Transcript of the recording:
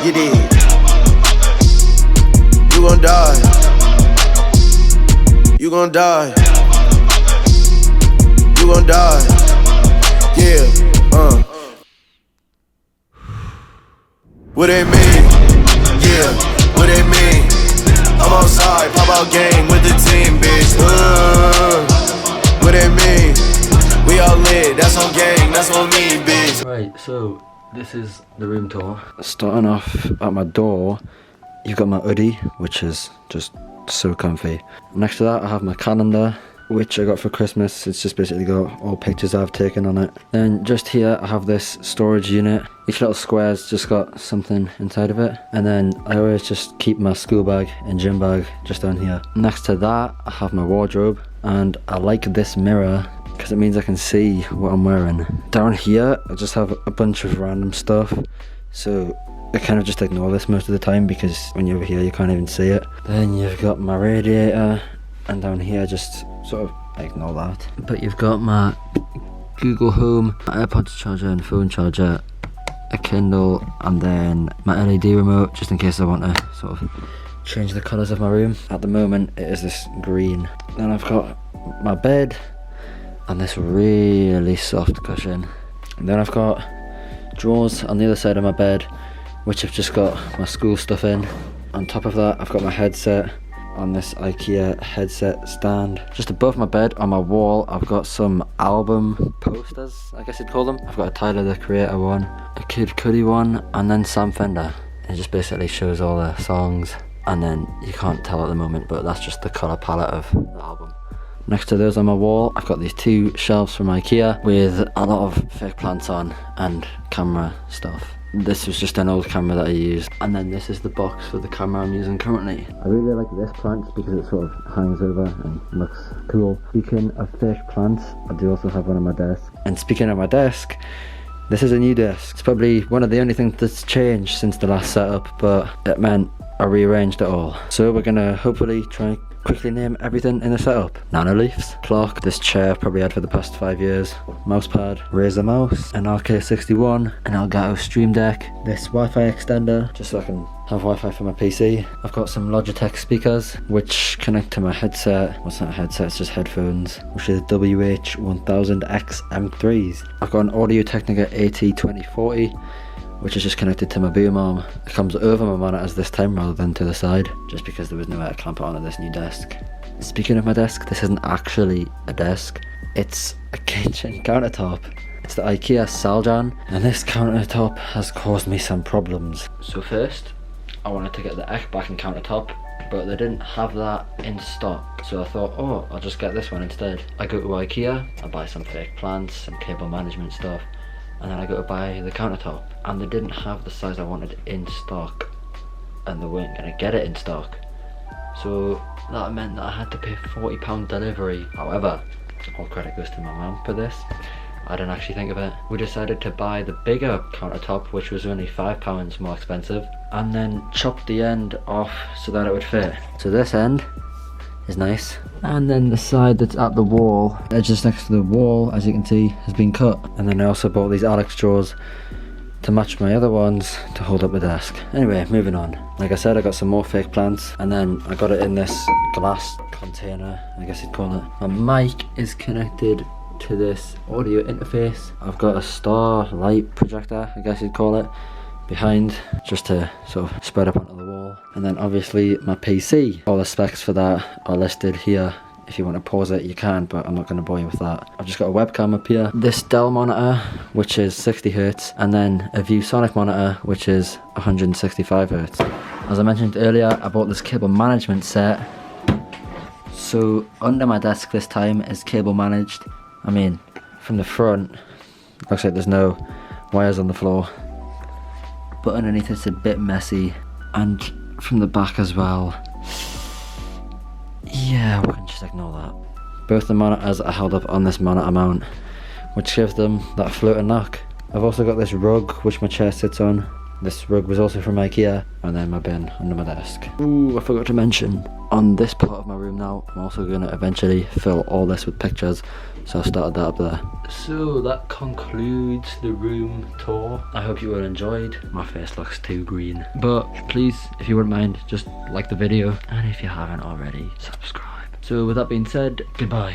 You did. You gon' die. You gon' die. You gon' die. Yeah, What it mean? Yeah, what it mean? I'm outside, pop out game with the team, bitch. What it mean? We all lit, that's on gang, that's on me, bitch. Right, so this is the room tour. Starting off at my door, you've got my hoodie, which is just so comfy. Next to that I have my calendar, which I got for Christmas. It's just basically got all pictures I've taken on it. Then just here I have this storage unit. Each little square's just got something inside of it. And then I always just keep my school bag and gym bag just down here. Next to that I have my wardrobe, and I like this mirror because it means I can see what I'm wearing. Down here I just have a bunch of random stuff, so I kind of just ignore this most of the time because when you're over here you can't even see it. Then you've got my radiator, and down here just sort of ignore that. But you've got my Google Home, my AirPods charger and phone charger, a Kindle, and then my LED remote just in case I want to sort of change the colours of my room. At the moment it is this green. Then I've got my bed and this really soft cushion. And then I've got drawers on the other side of my bed which I've just got my school stuff in. On top of that I've got my headset on this IKEA headset stand. Just above my bed on my wall I've got some album posters, I guess you'd call them. I've got a Tyler the Creator one, a Kid Cudi one, and then Sam Fender. It just basically shows all the songs, and then you can't tell at the moment but that's just the colour palette of the album. Next to those on my wall I've got these two shelves from IKEA with a lot of fake plants on and camera stuff. This was just an old camera that I used, and then this is the box for the camera I'm using currently. I really like this plant because it sort of hangs over and looks cool. Speaking of fake plants, I do also have one on my desk. And speaking of my desk, this is a new desk. It's probably one of the only things that's changed since the last setup, but it meant I rearranged it all. So we're gonna hopefully try and quickly name everything in the setup. Nanoleafs, clock, this chair I've probably had for the past 5 years, mousepad, Razer mouse, an RK61, an Elgato Stream Deck, this Wi-Fi extender, just so I can have Wi-Fi for my PC. I've got some Logitech speakers, which connect to my headset. What's not a headset, it's just headphones, which is WH-1000X M3s. I've got an Audio-Technica AT2040, which is just connected to my boom arm. It comes over my monitors this time rather than to the side, just because there was nowhere to clamp it onto this new desk. Speaking of my desk, this isn't actually a desk, it's a kitchen countertop. It's the IKEA Saljan, and this countertop has caused me some problems. So first, I wanted to get the Ekbacken countertop, but they didn't have that in stock. So I thought, oh, I'll just get this one instead. I go to IKEA, I buy some fake plants, some cable management stuff, and then I go to buy the countertop, and they didn't have the size I wanted in stock, and they weren't gonna get it in stock. So that meant that I had to pay £40 delivery. However, all credit goes to my mum for this. I didn't actually think of it. We decided to buy the bigger countertop, which was only £5 more expensive, and then chop the end off so that it would fit. So this end is nice, and then the side that's at the wall, just next to the wall, as you can see, has been cut. And then I also bought these Alex drawers to match my other ones to hold up the desk. Anyway, moving on. Like I said, I got some more fake plants, and then I got it in this glass container, I guess you'd call it. My mic is connected to this audio interface. I've got a Starlight projector, I guess you'd call it, behind, just to sort of spread up onto the wall. And then obviously my PC, all the specs for that are listed here. If you want to pause it you can, but I'm not going to bore you with that. I've just got a webcam up here, this Dell monitor which is 60Hz, and then a ViewSonic monitor which is 165Hz. As I mentioned earlier, I bought this cable management set. So under my desk this time is cable managed. I mean, from the front looks like there's no wires on the floor, but underneath it's a bit messy, and from the back as well. Yeah, we can just ignore that. Both the monitors are held up on this monitor mount, which gives them that float and knock. I've also got this rug which my chair sits on, This rug was also from IKEA, and then my bin under my desk. Ooh, I forgot to mention, on this part of my room now, I'm also going to eventually fill all this with pictures, so I started that up there. So that concludes the room tour. I hope you all enjoyed. My face looks too green. But please, if you wouldn't mind, just like the video, and if you haven't already, subscribe. So with that being said, goodbye.